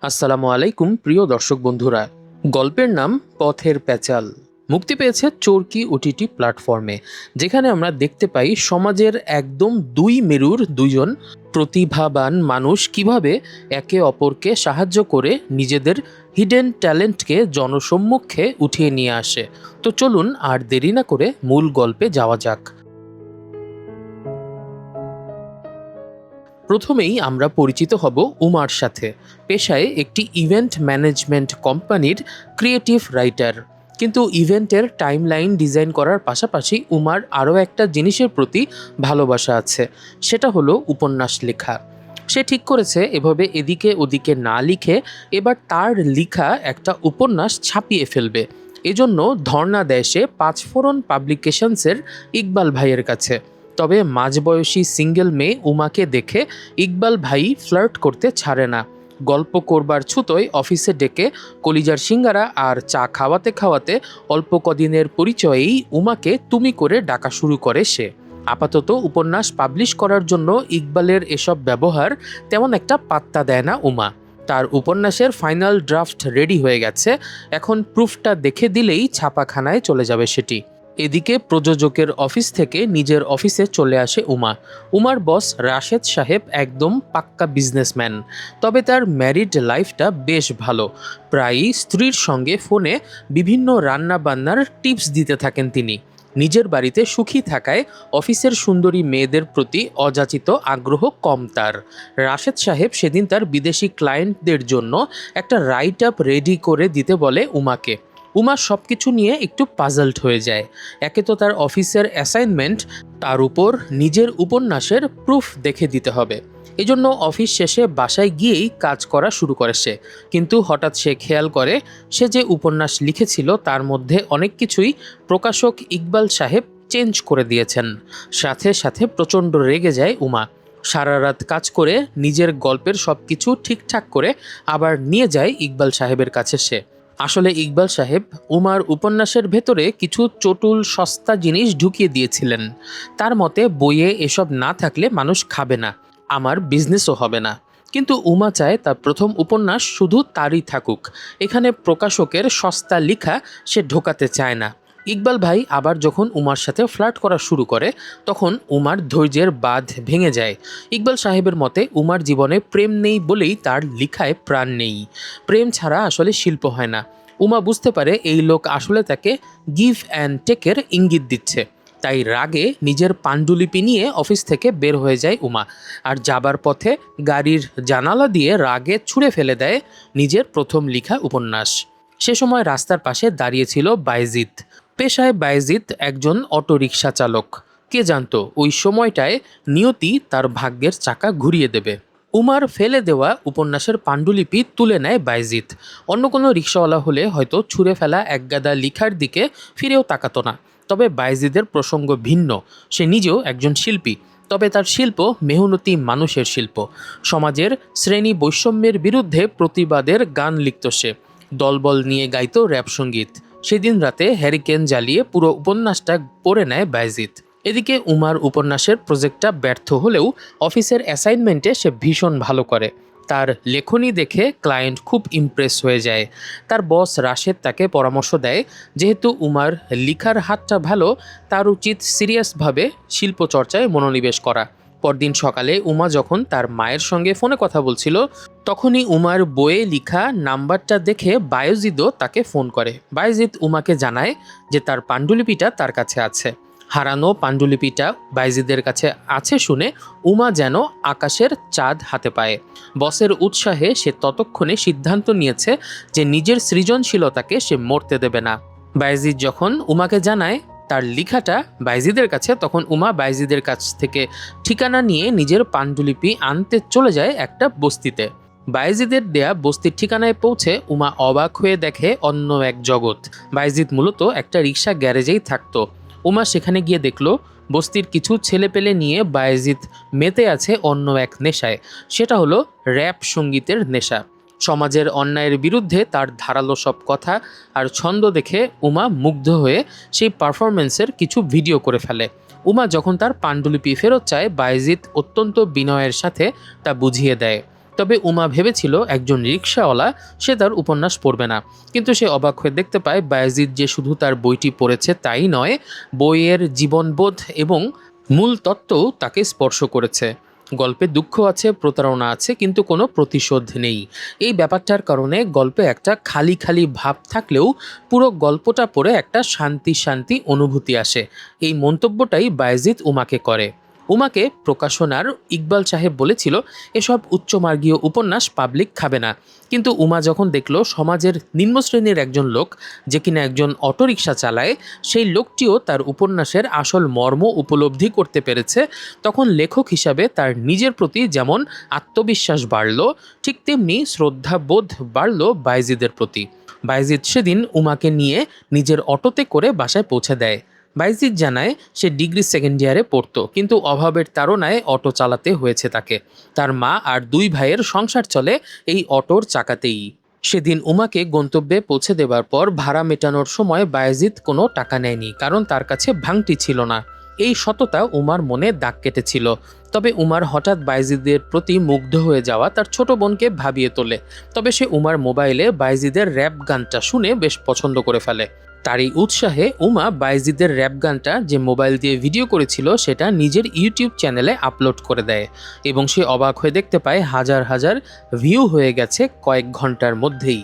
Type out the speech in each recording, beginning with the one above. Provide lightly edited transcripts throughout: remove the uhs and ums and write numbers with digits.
আসসালামু আলাইকুম প্রিয় দর্শক বন্ধুরা। গল্পের নাম পথের প্যাচাল মুক্তি পেয়েছে চরকি ওটিটি প্ল্যাটফর্মে, যেখানে আমরা দেখতে পাই সমাজের একদম দুই মেরুর দুইজন প্রতিভাবান মানুষ কিভাবে একে অপরকে সাহায্য করে নিজেদের হিডেন ট্যালেন্টকে জনসম্মুখে উঠিয়ে নিয়ে আসে। তো চলুন আর দেরি না করে মূল গল্পে যাওয়া যাক। প্রথমেই আমরা পরিচিত হব উমার সাথে। পেশায় একটি ইভেন্ট ম্যানেজমেন্ট কোম্পানির ক্রিয়েটিভ রাইটার। কিন্তু ইভেন্টের টাইমলাইন ডিজাইন করার পাশাপাশি উমার আরও একটা জিনিসের প্রতি ভালোবাসা আছে, সেটা হলো উপন্যাস লেখা। সে ঠিক করেছে এভাবে এদিকে ওদিকে না লিখে এবার তার লেখা একটা উপন্যাস ছাপিয়ে ফেলবে। এজন্য ধর্ণা দেয় সে পাঁচফোড়ন পাবলিকেশনসের ইকবাল ভাইয়ের কাছে। তবে মাঝবয়সী সিঙ্গেল মেয়ে উমাকে দেখে ইকবাল ভাই ফ্লার্ট করতে ছাড়ে না। গল্প করবার ছুতোয় অফিসে ডেকে কলিজার সিঙ্গারা আর চা খাওয়াতে খাওয়াতে অল্প কদিনের পরিচয়েই উমাকে তুমি করে ডাকা শুরু করে সে। আপাতত উপন্যাস পাবলিশ করার জন্য ইকবালের এসব ব্যবহার তেমন একটা পাত্তা দেয় না উমা। তার উপন্যাসের ফাইনাল ড্রাফট রেডি হয়ে গেছে, এখন প্রুফটা দেখে দিলেই ছাপাখানায় চলে যাবে সেটি। এদিকে প্রযোজকের অফিস থেকে নিজের অফিসে চলে আসে উমা। উমার বস রাশেদ সাহেব একদম পাক্কা বিজনেসম্যান, তবে তার ম্যারিড লাইফটা বেশ ভালো। প্রায়ই স্ত্রীর সঙ্গে ফোনে বিভিন্ন রান্না বান্নার টিপস দিতে থাকেন তিনি। নিজের বাড়িতে সুখী থাকায় অফিসের সুন্দরী মেয়েদের প্রতি অযাচিত আগ্রহ কম তার। রাশেদ সাহেব সেদিন তার বিদেশি ক্লায়েন্টদের জন্য একটা রাইট আপ রেডি করে দিতে বলে উমাকে। উমা সব কিছু নিয়ে একটু পাজলড হয়ে যায়। একে তো তার অফিসের অ্যাসাইনমেন্ট, তার উপর নিজের উপন্যাসের প্রুফ দেখে দিতে হবে। এজন্য অফিস শেষে বাসায় গিয়েই কাজ করা শুরু করে সে। কিন্তু হঠাৎ সে খেয়াল করে সে যে উপন্যাস লিখেছিল তার মধ্যে অনেক কিছুই প্রকাশক ইকবাল সাহেব চেঞ্জ করে দিয়েছেন। সাথে সাথে প্রচণ্ড রেগে যায় উমা। সারা রাত কাজ করে নিজের গল্পের সব কিছু ঠিকঠাক করে আবার নিয়ে যায় ইকবাল সাহেবের কাছে সে। আসলে ইকবাল সাহেব উমার উপন্যাসের ভেতরে কিছু চটুল সস্তা জিনিস ঢুকিয়ে দিয়েছিলেন। তার মতে বইয়ে এসব না থাকলে মানুষ খাবে না, আমার বিজনেসও হবে না। কিন্তু উমা চায় তার প্রথম উপন্যাস শুধু তারই থাকুক, এখানে প্রকাশকের সস্তা লেখা সে ঢোকাতে চায় না। ইকবাল ভাই আবার যখন উমার সাথে ফ্লার্ট করা শুরু করে তখন উমার ধৈর্যের বাঁধ ভেঙে যায়। ইকবাল সাহেবের মতে উমার জীবনে প্রেম নেই বলেই তার লেখায় প্রাণ নেই। প্রেম ছাড়া আসলে শিল্প হয় না। উমা বুঝতে পারে এই লোক আসলে তাকে গিভ অ্যান্ড টেকের ইঙ্গিত দিচ্ছে। তাই রাগে নিজের পাণ্ডুলিপি নিয়ে অফিস থেকে বের হয়ে যায় উমা। আর যাবার পথে গাড়ির জানালা দিয়ে রাগে ছুঁড়ে ফেলে দেয় নিজের প্রথম লেখা উপন্যাস। সে সময় রাস্তার পাশে দাঁড়িয়েছিল বাইজিদ। পেশায় বাইজিদ একজন অটোরিকশা চালক। কে জানতো ওই সময়টায় নিয়তি তার ভাগ্যের চাকা ঘুরিয়ে দেবে। উমার ফেলে দেওয়া উপন্যাসের পাণ্ডুলিপি তুলে নেয় বাইজিদ। অন্য কোনো রিক্সাওয়ালা হলে হয়তো ছুঁড়ে ফেলা একগাদা লিখার দিকে ফিরেও তাকাতো না। তবে বাইজিদের প্রসঙ্গ ভিন্ন। সে নিজেও একজন শিল্পী, তবে তার শিল্প মেহনতি মানুষের শিল্প। সমাজের শ্রেণী বৈষম্যের বিরুদ্ধে প্রতিবাদের গান লিখত সে। দলবল নিয়ে গাইতো র‍্যাপ সঙ্গীত। সেদিন রাতে হ্যারিকেন জ্বালিয়ে পুরো উপন্যাসটা পড়ে নেয় বাইজিদ। এদিকে উমার উপন্যাসের প্রজেক্টটা ব্যর্থ হলেও অফিসের অ্যাসাইনমেন্টে সে ভীষণ ভালো করে। তার লেখনী দেখে ক্লায়েন্ট খুব ইমপ্রেস হয়ে যায়। তার বস রাশেদ তাকে পরামর্শ দেয়, যেহেতু উমার লেখার হাতটা ভালো, তার উচিত সিরিয়াসভাবে শিল্পচর্চায় মনোনিবেশ করা। পরদিন সকালে উমা যখন তার মায়ের সঙ্গে ফোনে কথা বলছিল তখনই উমার বইয়ে লেখা নাম্বারটা দেখে বায়েজিদও তাকে ফোন করে। বায়েজিদ উমাকে জানায় যে তার পাণ্ডুলিপিটা তার কাছে আছে। হারানো পাণ্ডুলিপিটা বাইজিদের কাছে আছে শুনে উমা যেন আকাশের চাঁদ হাতে পায়। বসের উৎসাহে সে ততক্ষণে সিদ্ধান্ত নিয়েছে যে নিজের সৃজনশীলতাকে সে মরতে দেবে না। বাইজিদ যখন উমাকে জানায় তার লেখাটা বাইজিদের কাছে, তখন উমা বাইজিদের কাছ থেকে ঠিকানা নিয়ে নিজের পাণ্ডুলিপি আনতে চলে যায় একটা বস্তিতে। বাইজিদের দেয়া বস্তির ঠিকানায় পৌঁছে উমা অবাক হয়ে দেখে অন্য এক জগৎ। বাইজিদ মূলত একটা রিক্সা গ্যারেজেই থাকতো। উমা সেখানে গিয়ে দেখল বস্তির কিছু ছেলেপেলে নিয়ে বায়েজিদ মেতে আছে অন্য এক নেশায়। সেটা হলো র‍্যাপ সঙ্গীতের নেশা। সমাজের অন্যায়ের বিরুদ্ধে তার ধারালো সব কথা আর ছন্দ দেখে উমা মুগ্ধ হয়ে সেই পারফরমেন্সের কিছু ভিডিও করে ফেলে। উমা যখন তার পাণ্ডুলিপি ফেরত চায় বায়েজিদ অত্যন্ত বিনয়ের সাথে তা বুঝিয়ে দেয়। তবে উমা ভেবেছিল একজন রিকশাওয়ালা সে তার উপন্যাস পড়বে না, কিন্তু সে অবাক হয়ে দেখতে পায় বায়েজিদ যে শুধু তার বইটি পড়েছে তাই নয়, বইয়ের জীবনবোধ এবং মূল তত্ত্বও তাকে স্পর্শ করেছে। গল্পে দুঃখ আছে, প্রতারণা আছে, কিন্তু কোনো প্রতিশোধ নেই। এই ব্যাপারটার কারণে গল্পে একটা খালি খালি ভাব থাকলেও পুরো গল্পটা পড়ে একটা শান্তি শান্তি অনুভূতি আসে। এই মন্তব্যটাই বায়েজিদ উমাকে করে। উমাকে প্রকাশনার ইকবাল সাহেব বলেছিল এসব উচ্চমার্গীয় উপন্যাস পাবলিক খাবে না, কিন্তু উমা যখন দেখল সমাজের নিম্ন শ্রেণীর একজন লোক যে কিনা একজন অটোরিকশা চালায়, সেই লোকটিও তার উপন্যাসের আসল মর্ম উপলব্ধি করতে পেরেছে, তখন লেখক হিসাবে তার নিজের প্রতি যেমন আত্মবিশ্বাস বাড়ল, ঠিক তেমনি শ্রদ্ধাবোধ বাড়ল বায়েজিদের প্রতি। বায়েজিদ সেদিন উমাকে নিয়ে নিজের অটোতে করে বাসায় পৌঁছে দেয়। বায়েজিদ জানায় সে ডিগ্রি সেকেন্ড ইয়ারে পড়তো, কিন্তু অভাবের তাড়নায় অটো চালাতে হয়েছে তাকে। তার মা আর দুই ভাইয়ের সংসার চলে এই অটোর চাকাতেই। সেদিন উমাকে গন্তব্যে পৌঁছে দেবার পর ভাড়া মেটানোর সময় বায়েজিদ কোনো টাকা নেয়নি, কারণ তার কাছে ভাঙটি ছিল না। এই সততা উমার মনে দাগ কেটেছিল। তবে উমার হঠাৎ বায়েজিদের প্রতি মুগ্ধ হয়ে যাওয়া তার ছোট বোনকে ভাবিয়ে তোলে। তবে সে উমার মোবাইলে বায়েজিদের র্যাপ গানটা শুনে বেশ পছন্দ করে ফেলে। তারই উৎসাহে উমা বায়েজিদের র্যাপ গানটা যে মোবাইল দিয়ে ভিডিও করেছিল সেটা নিজের ইউটিউব চ্যানেলে আপলোড করে দেয়, এবং সে অবাক হয়ে দেখতে পায় হাজার হাজার ভিউ হয়ে গেছে কয়েক ঘন্টার মধ্যেই।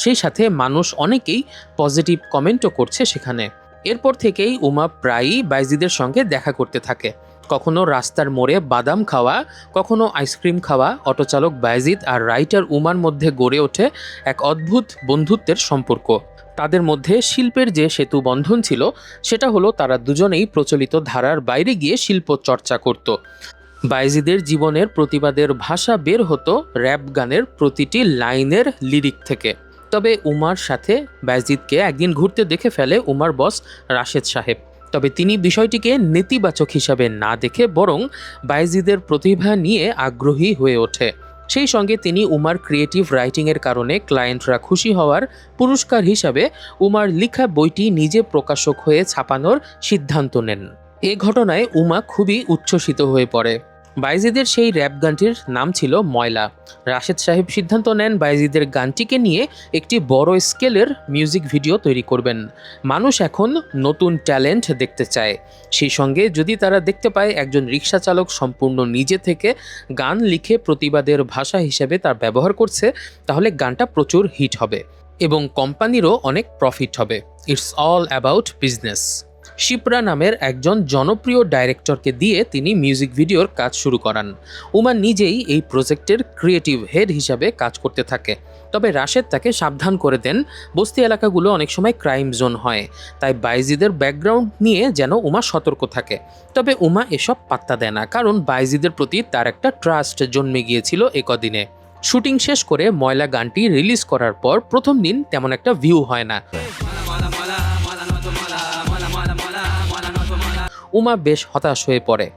সেই সাথে মানুষ অনেকেই পজিটিভ কমেন্টও করছে সেখানে। এরপর থেকেই উমা প্রায়ই বায়েজিদের সঙ্গে দেখা করতে থাকে। কখনো রাস্তার মোড়ে বাদাম খাওয়া, কখনো আইসক্রিম খাওয়া। অটোচালক বায়েজিদ আর রাইটার উমার মধ্যে গড়ে ওঠে এক অদ্ভুত বন্ধুত্বের সম্পর্ক। তাদের মধ্যে শিল্পের যে সেতু বন্ধন ছিল সেটা হলো তারা দুজনেই প্রচলিত ধারার বাইরে গিয়ে শিল্প চর্চা করত। বায়েজিদের জীবনের প্রতিবাদের ভাষা বের হতো র্যাপ গানের প্রতিটি লাইনের লিরিক থেকে। তবে উমার সাথে বায়েজিদকে একদিন ঘুরতে দেখে ফেলে উমার বস রাশেদ সাহেব। তবে তিনি বিষয়টিকে নেতিবাচক হিসাবে না দেখে বরং বায়েজিদের প্রতিভা নিয়ে আগ্রহী হয়ে ওঠে। সেই সঙ্গে তিনি উমার ক্রিয়েটিভ রাইটিংয়ের কারণে ক্লায়েন্টরা খুশি হওয়ার পুরস্কার হিসাবে উমার লেখা বইটি নিজে প্রকাশক হয়ে ছাপানোর সিদ্ধান্ত নেন। এ ঘটনায় উমা খুবই উচ্ছ্বসিত হয়ে পড়ে। বায়েজিদের সেই র্যাপ গানটির নাম ছিল ময়লা। রাশেদ সাহেব সিদ্ধান্ত নেন বায়েজিদের গানটিকে নিয়ে একটি বড় স্কেলের মিউজিক ভিডিও তৈরি করবেন। মানুষ এখন নতুন ট্যালেন্ট দেখতে চায়। সেই সঙ্গে যদি তারা দেখতে পায় একজন রিক্সা চালক সম্পূর্ণ নিজে থেকে গান লিখে প্রতিবাদের ভাষা হিসেবে তার ব্যবহার করছে, তাহলে গানটা প্রচুর হিট হবে এবং কোম্পানিরও অনেক প্রফিট হবে। It's all about business. Shipra নামের একজন জনপ্রিয় ডাইরেক্টরকে দিয়ে তিনি মিউজিক ভিডিওর কাজ শুরু করান। উমা নিজেই এই প্রজেক্টের ক্রিয়েটিভ হেড হিসাবে কাজ করতে থাকে। তবে রাশেদ তাকে সাবধান করে দেন বস্তি এলাকাগুলো অনেক সময় ক্রাইম জোন হয়, তাই বায়েজিদের ব্যাকগ্রাউন্ড নিয়ে যেন উমা সতর্ক থাকে। তবে উমা এসব পাত্তা দেয় না, কারণ বায়েজিদের প্রতি তার একটা ট্রাস্ট জন্মে গিয়েছিল একদিনে। শুটিং শেষ করে ময়লা গানটি রিলিজ করার পর প্রথম দিন তেমন একটা ভিউ হয় না। উমা বেশ হতাশ হয়ে পড়ে।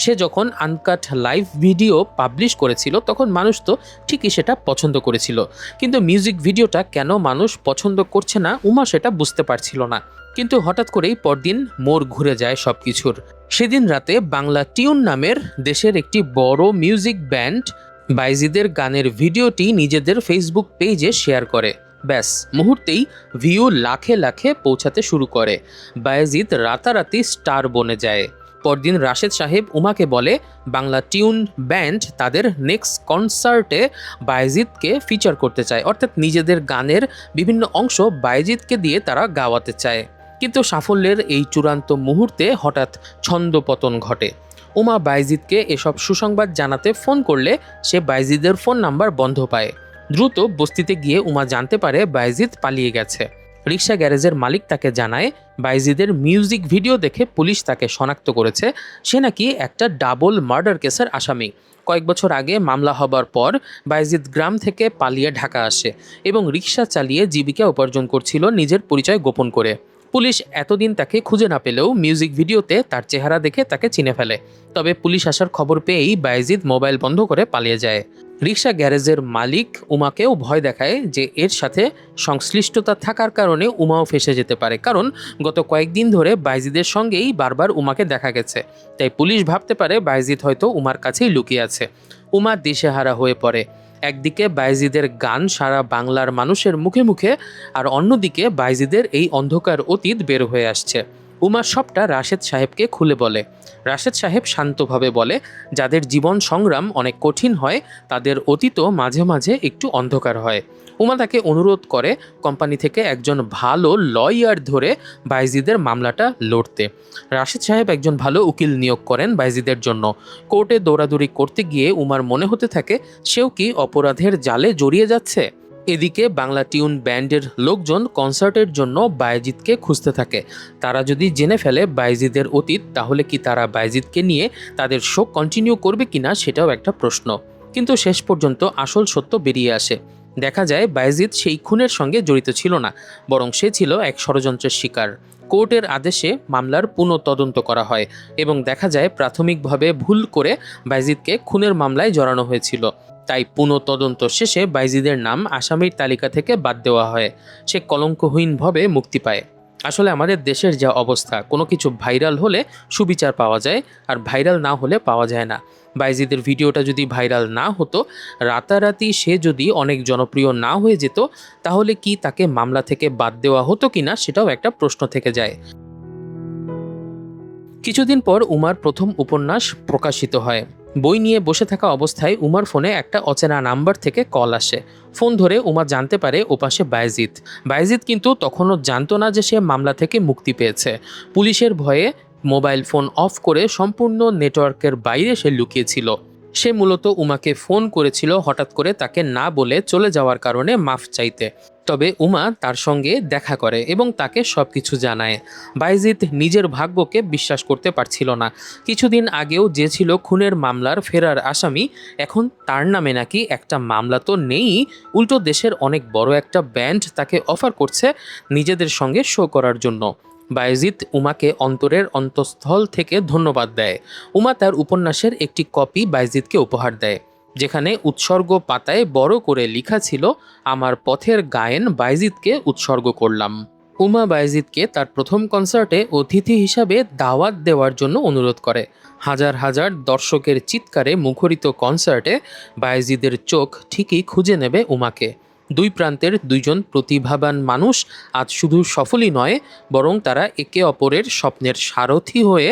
সে যখন আনকাট লাইভ ভিডিও পাবলিশ করেছিল তখন মানুষ তো ঠিকই সেটা পছন্দ করেছিল, কিন্তু মিউজিক ভিডিওটা কেন মানুষ পছন্দ করছে না উমা সেটা বুঝতে পারছিল না। কিন্তু হঠাৎ করেই পরদিন মোড় ঘুরে যায় সবকিছুর। সেদিন রাতে বাংলা টিউন নামের দেশের একটি বড় মিউজিক ব্যান্ড বায়েজিদের গানের ভিডিওটি নিজেদের ফেসবুক পেজে শেয়ার করে। ব্যাস, মুহূর্তেই ভিউ লাখে লাখে পৌঁছাতে শুরু করে। বায়েজিদ রাতারাতি স্টার বনে যায়। পরদিন রাশেদ সাহেব উমাকে বলে বাংলা টিউন ব্যান্ড তাদের নেক্সট কনসার্টে বায়েজিদকে ফিচার করতে চায়, অর্থাৎ নিজেদের গানের বিভিন্ন অংশ বায়েজিদকে দিয়ে তারা গাওয়াতে চায়। কিন্তু সাফল্যের এই চূড়ান্ত মুহূর্তে হঠাৎ ছন্দপতন ঘটে। উমা বায়েজিদকে এসব সুসংবাদ জানাতে ফোন করলে সে বায়েজিদের ফোন নাম্বার বন্ধ পায়। দ্রুত বস্তিতে গিয়ে উমা জানতে পারে বায়েজিদ পালিয়ে গেছে। রিক্সা গ্যারেজের মালিক তাকে জানায় বায়েজিদের মিউজিক ভিডিও দেখে পুলিশ তাকে শনাক্ত করেছে সে নাকি একটা ডাবল মার্ডার কেসের আসামি। কয়েক বছর আগে মামলা হবার পর বায়েজিদ গ্রাম থেকে পালিয়ে ঢাকা আসে এবং রিক্সা চালিয়ে জীবিকা উপার্জন করছিল নিজের পরিচয় গোপন করে। পুলিশ এতদিন তাকে খুঁজে না পেলেও মিউজিক ভিডিওতে তার চেহারা দেখে তাকে চিনে ফেলে। তবে পুলিশ আসার খবর পেয়েই বায়েজিদ মোবাইল বন্ধ করে পালিয়ে যায়। রিক্সা গ্যারেজের মালিক উমাকেও ভয় দেখায় যে এর সাথে সংশ্লিষ্টতা থাকার কারণে উমাও ফেসে যেতে পারে, কারণ গত কয়েকদিন ধরে বায়েজিদের সঙ্গেই বারবার উমাকে দেখা গেছে। তাই পুলিশ ভাবতে পারে বায়েজিদ হয়তো উমার কাছেই লুকিয়ে আছে। উমা দিশেহারা হয়ে পড়ে। একদিকে বায়েজিদের গান সারা বাংলার মানুষের মুখে মুখে, আর অন্যদিকে বায়েজিদের এই অন্ধকার অতীত বের হয়ে আসছে। উমা সবটা রাশেদ সাহেবকে খুলে বলে। রাশেদ সাহেব শান্তভাবে বলে, যাদের জীবন সংগ্রাম অনেক কঠিন হয় তাদের অতীতও মাঝে মাঝে একটু অন্ধকার হয়। উমা তাকে অনুরোধ করে কোম্পানি থেকে একজন ভালো লয়ার ধরে বায়েজিদের মামলাটা লড়তে। রাশেদ সাহেব একজন ভালো উকিল নিয়োগ করেন বায়েজিদের জন্য। কোর্টে দৌড়াদৌড়ি করতে গিয়ে উমার মনে হতে থাকে সেও কি অপরাধের জালে জড়িয়ে যাচ্ছে। এদিকে বাংলা টিউন ব্যান্ডের লোকজন কনসার্টের জন্য বায়েজিদকে খুঁজতে থাকে। তারা যদি জেনে ফেলে বায়েজিদের অতীত, তাহলে কি তারা বায়েজিদকে নিয়ে তাদের শো কন্টিনিউ করবে কিনা সেটাও একটা প্রশ্ন। কিন্তু শেষ পর্যন্ত আসল সত্য বেরিয়ে আসে। দেখা যায় বায়েজিদ সেই খুনের সঙ্গে জড়িত ছিল না, বরং সে ছিল এক ষড়যন্ত্রের শিকার। কোর্টের আদেশে মামলার পুনঃতদন্ত করা হয় এবং দেখা যায় প্রাথমিকভাবে ভুল করে বায়েজিদকে খুনের মামলায় জড়ানো হয়েছিল। তাই পুনঃতদন্ত শেষে বায়েজিদের নাম আসামির তালিকা থেকে বাদ দেওয়া হয়। সে কলঙ্কহীনভাবে মুক্তি পায়। আসলে আমাদের দেশের যা অবস্থা, কোনো কিছু ভাইরাল হলে সুবিচার পাওয়া যায়, আর ভাইরাল না হলে পাওয়া যায় না। বায়েজিদের ভিডিওটা যদি ভাইরাল না হতো, রাতারাতি সে যদি অনেক জনপ্রিয় না হয়ে যেত, তাহলে কি তাকে মামলা থেকে বাদ দেওয়া হতো কিনা সেটাও একটা প্রশ্ন থেকে যায়। কিছুদিন পর উমার প্রথম উপন্যাস প্রকাশিত হয়। বই নিয়ে বসে থাকা অবস্থায় উমার ফোনে একটা অচেনা নাম্বার থেকে কল আসে। ফোন ধরে উমা জানতে পারে ওপাশে বায়েজিদ। বায়েজিদ কিন্তু তখনও জানতো না যে সে মামলা থেকে মুক্তি পেয়েছে। পুলিশের ভয়ে মোবাইল ফোন অফ করে সম্পূর্ণ নেটওয়ার্কের বাইরে সে লুকিয়েছিল। সে মূলত উমাকে ফোন করেছিল হঠাৎ করে তাকে না বলে চলে যাওয়ার কারণে মাফ চাইতে। তবে উমা তার সঙ্গে দেখা করে এবং তাকে সবকিছু জানায়। বায়েজিদ নিজের ভাগ্যকে বিশ্বাস করতে পারছিল না। কিছুদিন আগেও যে ছিল খুনের মামলার ফেরার আসামি, এখন তার নামে নাকি একটা মামলা তো নেই, উল্টো দেশের অনেক বড় একটা ব্যান্ড তাকে অফার করছে নিজেদের সঙ্গে শো করার জন্য। বায়েজিদ উমাকে অন্তরের অন্তঃস্থল থেকে ধন্যবাদ দেয়। উমা তার উপন্যাসের একটি কপি বায়েজিদকে উপহার দেয়, যেখানে উৎসর্গ পাতায় বড় করে লেখা ছিল, আমার পথের গায়েন বায়েজিদকে উৎসর্গ করলাম। উমা বায়েজিদকে তার প্রথম কনসার্টে অতিথি হিসাবে দাওয়াত দেওয়ার জন্য অনুরোধ করে। হাজার হাজার দর্শকের চিৎকারে মুখরিত কনসার্টে বায়েজিদের চোখ ঠিকই খুঁজে নেবে উমাকে। দুই প্রান্তের দুইজন প্রতিভাবান মানুষ আজ শুধু সফলই নয়, বরং তারা একে অপরের স্বপ্নের সারথি হয়ে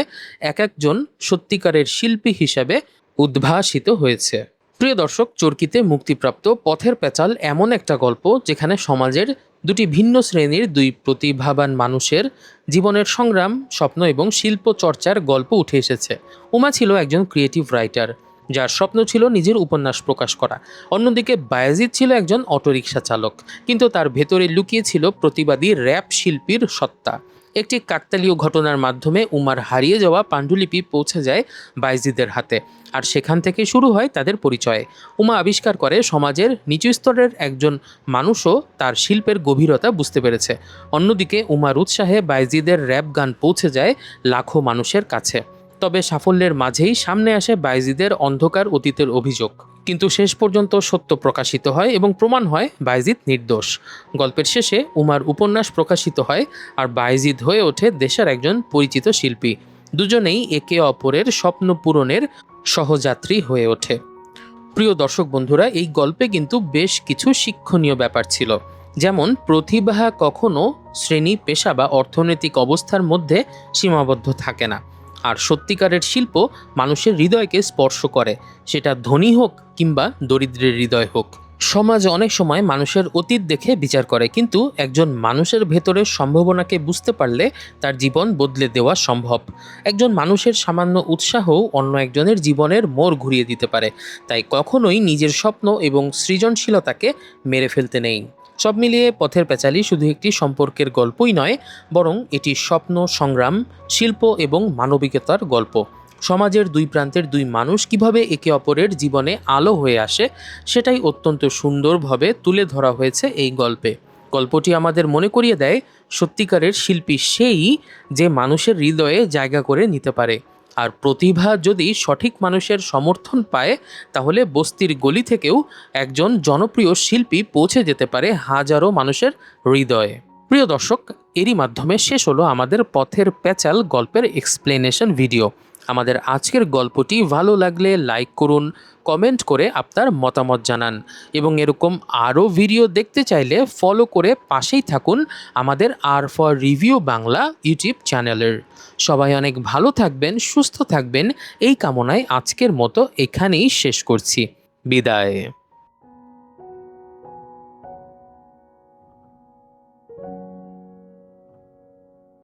এক একজন সত্যিকারের শিল্পী হিসেবে উদ্ভাসিত হয়েছে। প্রিয় দর্শক, চরকিতে মুক্তিপ্রাপ্ত পথের পেঁচাল এমন একটা গল্প যেখানে সমাজের দুটি ভিন্ন শ্রেণীর দুই প্রতিভাবান মানুষের জীবনের সংগ্রাম, স্বপ্ন এবং শিল্প চর্চার গল্প উঠে এসেছে। উমা ছিল একজন ক্রিয়েটিভ রাইটার যার স্বপ্ন ছিল নিজের উপন্যাস প্রকাশ করা। অন্যদিকে বায়েজিদ ছিল একজন অটোরিকশা চালক, কিন্তু তার ভেতরে লুকিয়ে ছিল প্রতিবাদী র্যাপ শিল্পীর সত্তা। একটি কাকতালীয় ঘটনার মাধ্যমে উমার হারিয়ে যাওয়া পাণ্ডুলিপি পৌঁছে যায় বায়েজিদের হাতে, আর সেখান থেকে শুরু হয় তাদের পরিচয়। উমা আবিষ্কার করে সমাজের নিচু স্তরের একজন মানুষও তার শিল্পের গভীরতা বুঝতে পেরেছে। অন্যদিকে উমার উৎসাহে বায়েজিদের র্যাপ গান পৌঁছে যায় লাখো মানুষের কাছে। তবে সাফল্যের মাঝেই সামনে আসে বায়েজিদের অন্ধকার অতীতের অভিযোগ। কিন্তু শেষ পর্যন্ত সত্য প্রকাশিত হয় এবং প্রমাণ হয় বায়েজিদ নির্দোষ। গল্পের শেষে উমার উপন্যাস প্রকাশিত হয় আর বায়েজিদ হয়ে ওঠে দেশের একজন পরিচিত শিল্পী। দুজনেই একে অপরের স্বপ্ন পূরণের সহযাত্রী হয়ে ওঠে। প্রিয় দর্শক বন্ধুরা, এই গল্পে কিন্তু বেশ কিছু শিক্ষণীয় ব্যাপার ছিল। যেমন, প্রতিভা কখনো শ্রেণী, পেশা বা অর্থনৈতিক অবস্থার মধ্যে সীমাবদ্ধ থাকে না। আর সত্যিকারের শিল্প মানুষের হৃদয়কে স্পর্শ করে, সেটা ধনী হোক কিংবা দরিদ্রের হৃদয় হোক। সমাজ অনেক সময় মানুষের অতীত দেখে বিচার করে, কিন্তু একজন মানুষের ভেতরের সম্ভাবনাকে বুঝতে পারলে তার জীবন বদলে দেওয়া সম্ভব। একজন মানুষের সামান্য উৎসাহও অন্য একজনের জীবনের মোড় ঘুরিয়ে দিতে পারে। তাই কখনোই নিজের স্বপ্ন এবং সৃজনশীলতাকে মেরে ফেলতে নেই। সব মিলিয়ে পথের পেঁচালি শুধু একটি সম্পর্কের গল্পই নয়, বরং এটি স্বপ্ন, সংগ্রাম, শিল্প এবং মানবিকতার গল্প। সমাজের দুই প্রান্তের দুই মানুষ কিভাবে একে অপরের জীবনে আলো হয়ে আসে, সেটাই অত্যন্ত সুন্দরভাবে তুলে ধরা হয়েছে এই গল্পে। গল্পটি আমাদের মনে করিয়ে দেয়, সত্যিকারের শিল্পী সেই যে মানুষের হৃদয়ে জায়গা করে নিতে পারে। আর প্রতিভা যদি সঠিক মানুষের সমর্থন পায়, তাহলে বস্তির গলি থেকেও একজন জনপ্রিয় শিল্পী পৌঁছে যেতে পারে হাজারো মানুষের হৃদয়ে। প্রিয় দর্শক, এরই মাধ্যমে শেষ হলো আমাদের পথের পেঁচাল গল্পের এক্সপ্লেনেশন ভিডিও। আমাদের আজকের গল্পটি ভালো লাগলে লাইক করুন, কমেন্ট করে আপনার মতামত জানান এবং এরকম আরও ভিডিও দেখতে চাইলে ফলো করে পাশেই থাকুন আমাদের আর ফর রিভিউ বাংলা ইউটিউব চ্যানেলের। সবাই অনেক ভালো থাকবেন, সুস্থ থাকবেন এই কামনায় আজকের মতো এখানেই শেষ করছি। বিদায়।